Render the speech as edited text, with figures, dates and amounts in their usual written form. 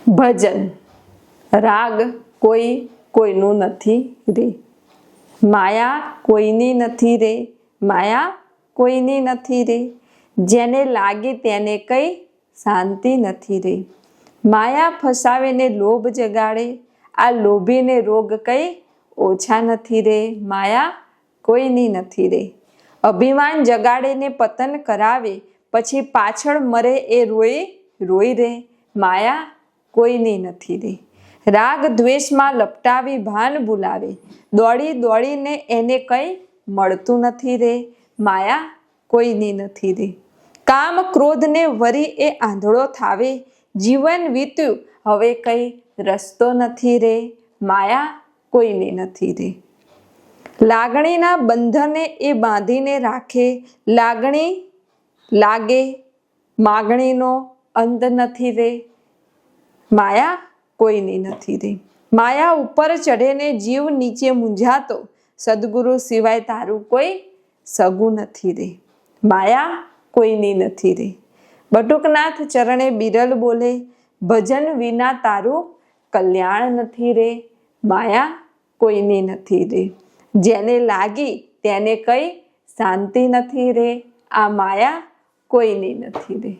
ભજન રાગ કોઈ કોઈનું નથી રે, માયા કોઈની નથી રે, માયા કોઈની નથી રે, જેને લાગી તેને કઈ શાંતિ નથી રે, માયા ફસાવીને લોભ જગાડે, આ લોભીને રોગ કઈ ઓછા નથી રે, માયા કોઈની નથી રે, અભિમાન જગાડીને પતન કરાવે, પછી પાછળ મરે એ રોઈ રોઈ રે, માયા કોઈની નથી રે, રાગ દ્વેષમાં લપટાવી ભાન ભૂલાવે, દોડી દોડીને એને કંઈ મળતું નથી રે, માયા કોઈની નથી રે, કામ ક્રોધને વરી એ આંધળો થાવે, જીવન વીત્યું હવે કંઈ રસ્તો નથી રે, માયા કોઈની નથી રે, લાગણીના બંધને એ બાંધીને રાખે, લાગણી લાગે માગણીનો અંત નથી રે, માયા કોઈની નથી રે, માયા ઉપર ચઢેને જીવ નીચે મૂંઝાતો, સદગુરુ સિવાય તારું કોઈ સગું નથી રે, માયા કોઈની નથી રે, બટુકનાથ ચરણે બિરલ બોલે, ભજન વિના તારું કલ્યાણ નથી રે, માયા કોઈની નથી રે, જેને લાગી તેને કઈ શાંતિ નથી રે, આ માયા કોઈની નથી રે.